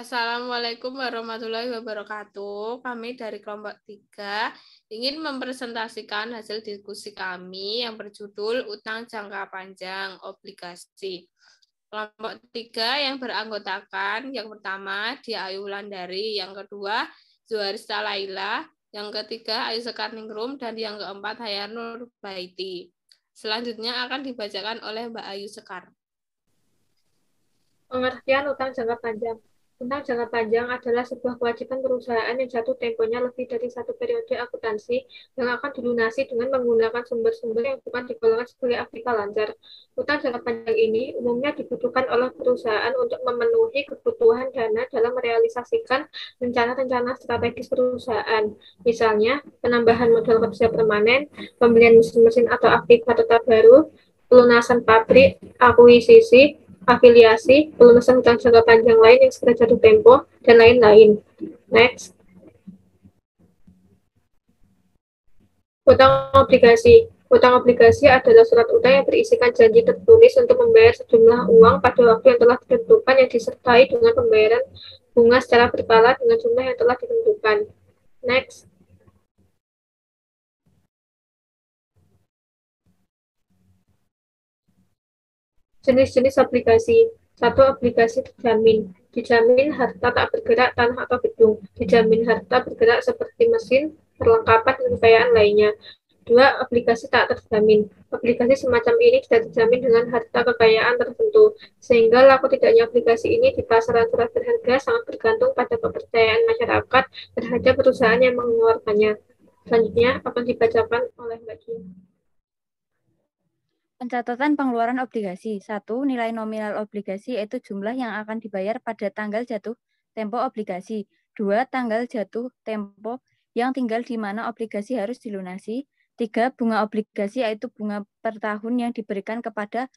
Assalamualaikum warahmatullahi wabarakatuh. Kami dari kelompok 3 ingin mempresentasikan hasil diskusi kami yang berjudul Utang Jangka Panjang Obligasi. Kelompok 3 yang beranggotakan yang pertama Dia Ayu Wulandari, yang kedua Zuharista Laila, yang ketiga Ayu Sekarningrum, dan yang keempat Hayar Nurbaiti. Selanjutnya akan dibacakan oleh Mbak Ayu Sekar. Pengertian utang jangka panjang. Utang jangka panjang adalah sebuah kewajiban perusahaan yang jatuh temponya lebih dari satu periode akuntansi yang akan dilunasi dengan menggunakan sumber-sumber yang bukan digolongkan sebagai aplikasi lancar. Utang jangka panjang ini umumnya dibutuhkan oleh perusahaan untuk memenuhi kebutuhan dana dalam merealisasikan rencana-rencana strategis perusahaan. Misalnya, penambahan modal kerja permanen, pembelian mesin-mesin atau aktiva tetap baru, pelunasan pabrik, akuisisi, afiliasi, pelunasan hutang jangka panjang lain yang segera jatuh tempo, dan lain-lain. Next. Hutang obligasi. Hutang obligasi adalah surat utang yang berisikan janji tertulis untuk membayar sejumlah uang pada waktu yang telah ditentukan yang disertai dengan pembayaran bunga secara berkala dengan jumlah yang telah ditentukan. Next. Jenis-jenis obligasi. 1. Obligasi dijamin. Dijamin harta tak bergerak, tanah atau gedung. Dijamin harta bergerak seperti mesin, perlengkapan, dan kekayaan lainnya. 2. Obligasi tak terjamin. Obligasi semacam ini tidak terjamin dengan harta kekayaan tertentu, sehingga laku tidaknya obligasi ini di pasaran surat berharga sangat bergantung pada kepercayaan masyarakat terhadap perusahaan yang mengeluarkannya. Selanjutnya akan dibacakan oleh Mbak Dia. Pencatatan pengeluaran obligasi. 1. Nilai nominal obligasi yaitu jumlah yang akan dibayar pada tanggal jatuh tempo obligasi. 2. Tanggal jatuh tempo yang tinggal di mana obligasi harus dilunasi. 3. Bunga obligasi yaitu bunga per tahun yang diberikan kepada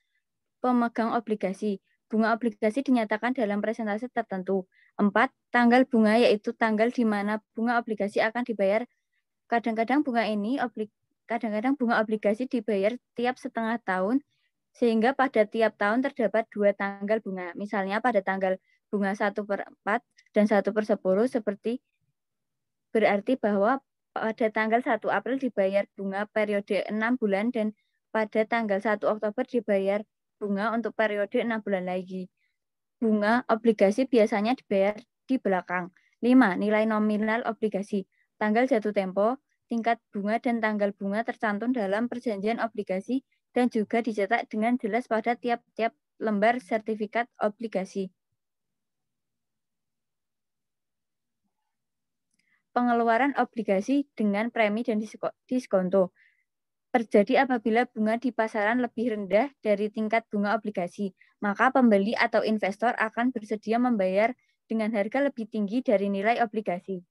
pemegang obligasi. Bunga obligasi dinyatakan dalam presentase tertentu. 4. Tanggal bunga yaitu tanggal di mana bunga obligasi akan dibayar. Kadang-kadang bunga obligasi dibayar tiap setengah tahun, sehingga pada tiap tahun terdapat 2 tanggal bunga. Misalnya pada tanggal bunga 1/4 dan 1/10, seperti berarti bahwa pada tanggal 1 April dibayar bunga periode 6 bulan dan pada tanggal 1 Oktober dibayar bunga untuk periode 6 bulan lagi. Bunga obligasi biasanya dibayar di belakang. 5. Nilai nominal obligasi. Tanggal jatuh tempo, tingkat bunga dan tanggal bunga tercantum dalam perjanjian obligasi dan juga dicetak dengan jelas pada tiap-tiap lembar sertifikat obligasi. Pengeluaran obligasi dengan premi dan diskonto terjadi apabila bunga di pasaran lebih rendah dari tingkat bunga obligasi, maka pembeli atau investor akan bersedia membayar dengan harga lebih tinggi dari nilai obligasi.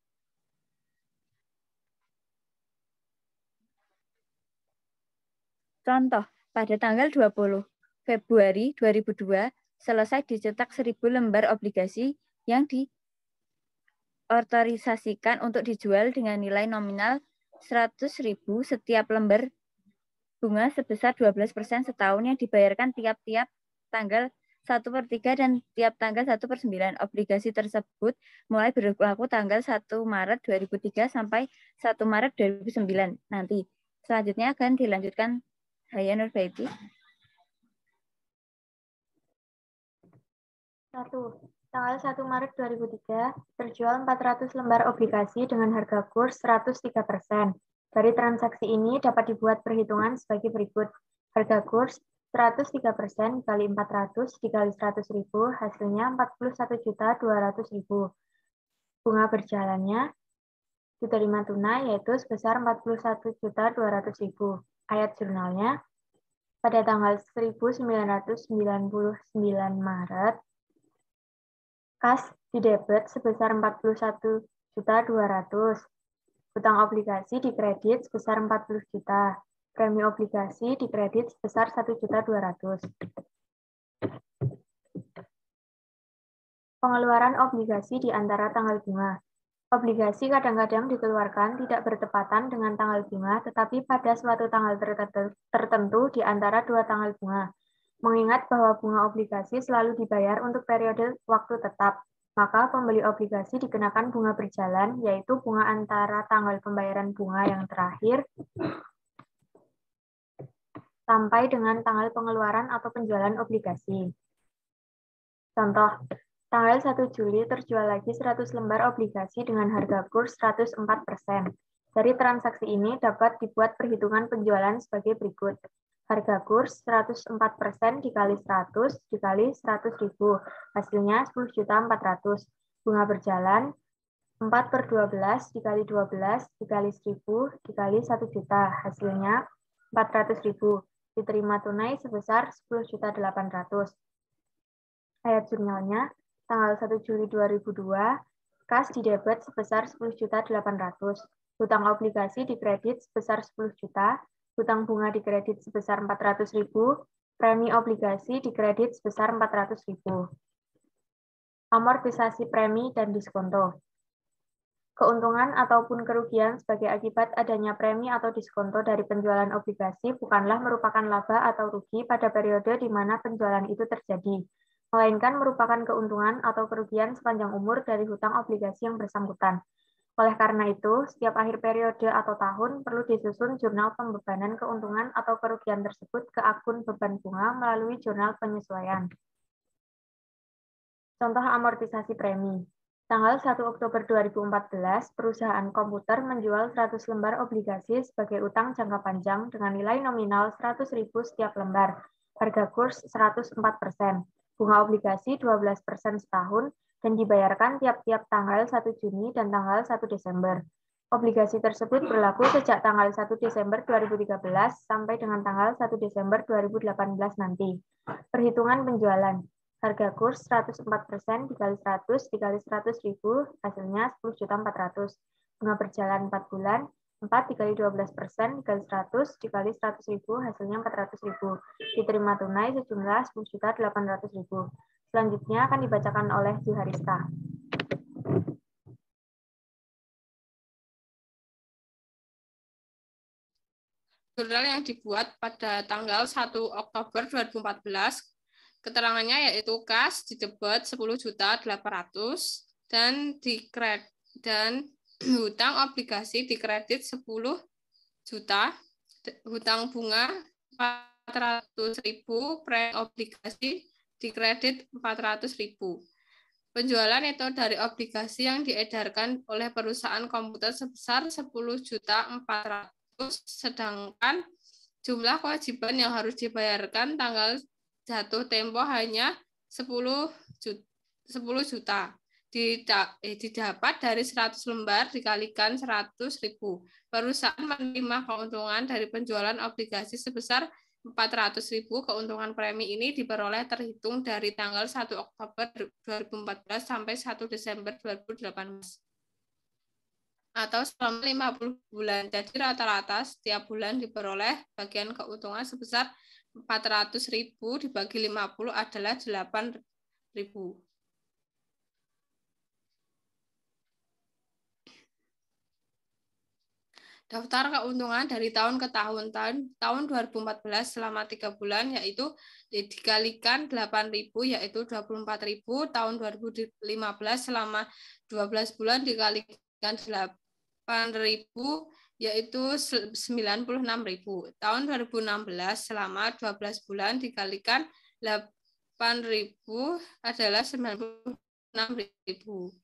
Contoh, pada tanggal 20 Februari 2002, selesai dicetak 1.000 lembar obligasi yang diotorisasikan untuk dijual dengan nilai nominal 100.000 setiap lembar bunga sebesar 12% setahun yang dibayarkan tiap-tiap tanggal 1/3 dan tiap tanggal 1/9. Obligasi tersebut mulai berlaku tanggal 1 Maret 2003 sampai 1 Maret 2009 nanti. Selanjutnya akan dilanjutkan Hayar Nurbaiti. 1. Tanggal 1 Maret 2003, terjual 400 lembar obligasi dengan harga kurs 103%. Dari transaksi ini dapat dibuat perhitungan sebagai berikut. Harga kurs 103% dikali 400 dikali 100.000, hasilnya 41.200.000. Bunga berjalannya diterima tunai yaitu sebesar 41.200.000. Ayat jurnalnya, pada tanggal 1999 Maret, kas didebet sebesar 41.200.000. Hutang obligasi dikredit sebesar 40 juta. Premi obligasi dikredit sebesar 1.200.000. Pengeluaran obligasi di antara tanggal bunga. Obligasi kadang-kadang dikeluarkan tidak bertepatan dengan tanggal bunga, tetapi pada suatu tanggal tertentu di antara 2 tanggal bunga. Mengingat bahwa bunga obligasi selalu dibayar untuk periode waktu tetap. maka pembeli obligasi dikenakan bunga berjalan, yaitu bunga antara tanggal pembayaran bunga yang terakhir sampai dengan tanggal pengeluaran atau penjualan obligasi. Contoh, tanggal 1 Juli terjual lagi 100 lembar obligasi dengan harga kurs 104%. Dari transaksi ini dapat dibuat perhitungan penjualan sebagai berikut. Harga kurs 104% dikali 100 dikali 100.000, hasilnya 10.400.000. Bunga berjalan 4/12 dikali 12 dikali 1.000 dikali 1 juta, hasilnya 400.000. Diterima tunai sebesar 10.800.000. Ayat jurnalnya, tanggal 1 Juli 2002, kas didebet sebesar 10.800.000. Hutang obligasi dikredit sebesar 10 juta, hutang bunga dikredit sebesar 400.000, premi obligasi dikredit sebesar 400.000. Amortisasi premi dan diskonto. Keuntungan ataupun kerugian sebagai akibat adanya premi atau diskonto dari penjualan obligasi bukanlah merupakan laba atau rugi pada periode di mana penjualan itu terjadi, melainkan merupakan keuntungan atau kerugian sepanjang umur dari hutang obligasi yang bersangkutan. Oleh karena itu, setiap akhir periode atau tahun perlu disusun jurnal pembebanan keuntungan atau kerugian tersebut ke akun beban bunga melalui jurnal penyesuaian. Contoh amortisasi premi. Tanggal 1 Oktober 2014, perusahaan komputer menjual 100 lembar obligasi sebagai utang jangka panjang dengan nilai nominal 100.000 setiap lembar, harga kurs 104%, bunga obligasi 12% setahun, dan dibayarkan tiap-tiap tanggal 1 Juni dan tanggal 1 Desember. Obligasi tersebut berlaku sejak tanggal 1 Desember 2013 sampai dengan tanggal 1 Desember 2018 nanti. Perhitungan penjualan. Harga kurs 104% dikali 100 dikali 100.000, hasilnya 10.400.000. Bunga berjalan 4 bulan, 4 dikali 12% dikali 100 dikali 100.000, hasilnya 400.000. Diterima tunai sejumlah 10.800.000. Selanjutnya akan dibacakan oleh Juharista. Jurnal yang dibuat pada tanggal 1 Oktober 2014, keterangannya yaitu kas didebet 10.800.000 dan hutang obligasi dikredit 10 juta, hutang bunga 400.000, premi obligasi dikredit 400.000. Penjualan itu dari obligasi yang diedarkan oleh perusahaan komputer sebesar 10.400.000, sedangkan jumlah kewajiban yang harus dibayarkan tanggal jatuh tempo hanya 10 juta. Didapat dari 100 lembar dikalikan 100.000. Perusahaan menerima keuntungan dari penjualan obligasi sebesar 400.000. Keuntungan premi ini diperoleh terhitung dari tanggal 1 Oktober 2014 sampai 1 Desember 2018. Atau selama 50 bulan. Jadi rata-rata setiap bulan diperoleh bagian keuntungan sebesar 400.000 dibagi 50 adalah 8.000. Daftar keuntungan dari tahun ke tahun. Tahun 2014 selama 3 bulan yaitu dikalikan 8.000 yaitu 24.000. Tahun 2015 selama 12 bulan dikalikan 8.000 yaitu 96.000. Tahun 2016 selama 12 bulan dikalikan 8.000 adalah 96.000.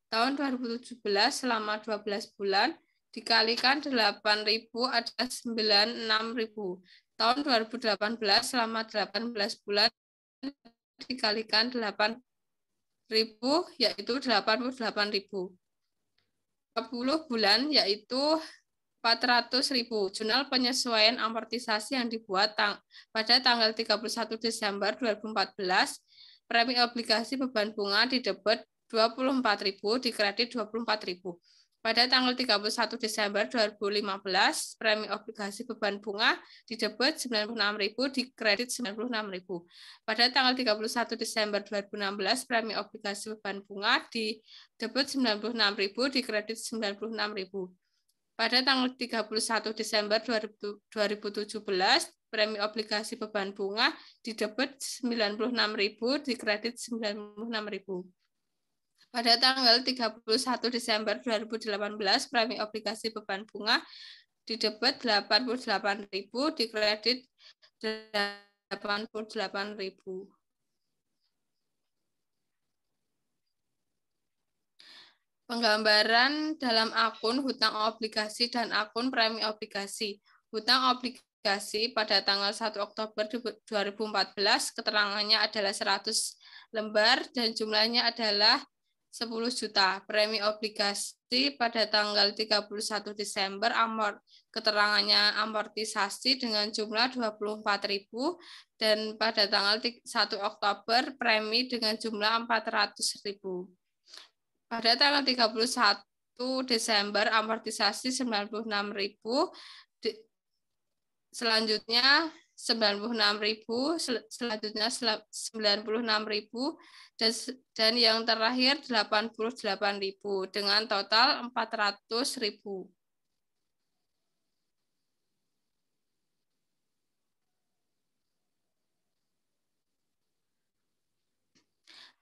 Tahun 2017 selama 12 bulan dikalikan 8.000 adalah 96.000. Tahun 2018 selama 18 bulan dikalikan 8.000 yaitu 88.000. 40 bulan yaitu 400.000. Jurnal penyesuaian amortisasi yang dibuat pada tanggal 31 Desember 2014, premi obligasi beban bunga didebet 24.000, dikredit 24.000. Pada tanggal 31 Desember 2015, premi obligasi beban bunga didebet 96.000, dikredit 96.000. Pada tanggal 31 Desember 2016, premi obligasi beban bunga didebet 96.000, dikredit 96.000. Pada tanggal 31 Desember 2017, premi obligasi beban bunga didebet 96.000, dikredit 96.000. Pada tanggal 31 Desember 2018, premi obligasi beban bunga di debit 88.000, di kredit 88.000. Penggambaran dalam akun hutang obligasi dan akun premi obligasi. Hutang obligasi pada tanggal 1 Oktober 2014, keterangannya adalah 100 lembar dan jumlahnya adalah 10 juta. Premi obligasi pada tanggal 31 Desember, keterangannya amortisasi dengan jumlah 24.000 dan pada tanggal 1 Oktober premi dengan jumlah 400.000. Pada tanggal 31 Desember amortisasi 96.000, selanjutnya 96.000, selanjutnya 96.000 dan yang terakhir 88.000 dengan total 400.000.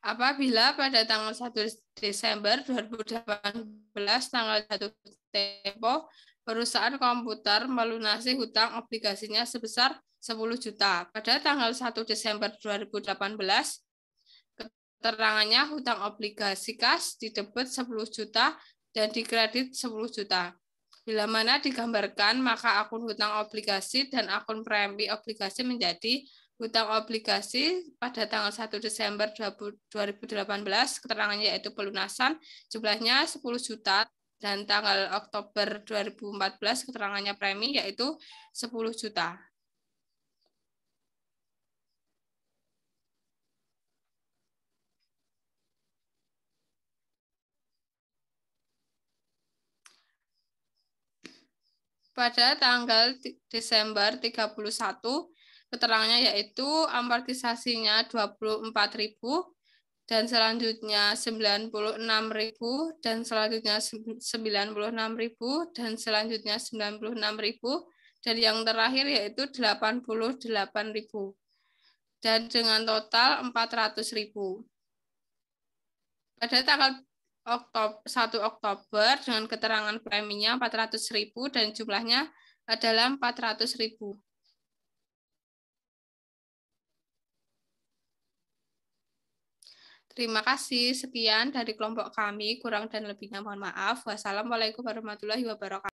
Apabila pada tanggal 1 Desember 2018 tanggal jatuh tempo, perusahaan komputer melunasi hutang obligasinya sebesar 10 juta. Pada tanggal 1 Desember 2018, keterangannya hutang obligasi kas di debit 10 juta dan di kredit 10 juta. Bila mana digambarkan, maka akun hutang obligasi dan akun premi obligasi menjadi hutang obligasi pada tanggal 1 Desember 2018, keterangannya yaitu pelunasan, jumlahnya 10 juta, dan tanggal Oktober 2014, keterangannya premi, yaitu 10 juta. Pada tanggal Desember 31, keterangannya yaitu amortisasinya 24.000 dan selanjutnya 96.000 dan selanjutnya 96.000 dan selanjutnya 96.000 dan yang terakhir yaitu 88.000 dan dengan total 400.000. Pada tanggal 1 Oktober dengan keterangan preminya 400.000 dan jumlahnya adalah 400.000. Terima kasih. Sekian dari kelompok kami. Kurang dan lebihnya mohon maaf. Wassalamualaikum warahmatullahi wabarakatuh.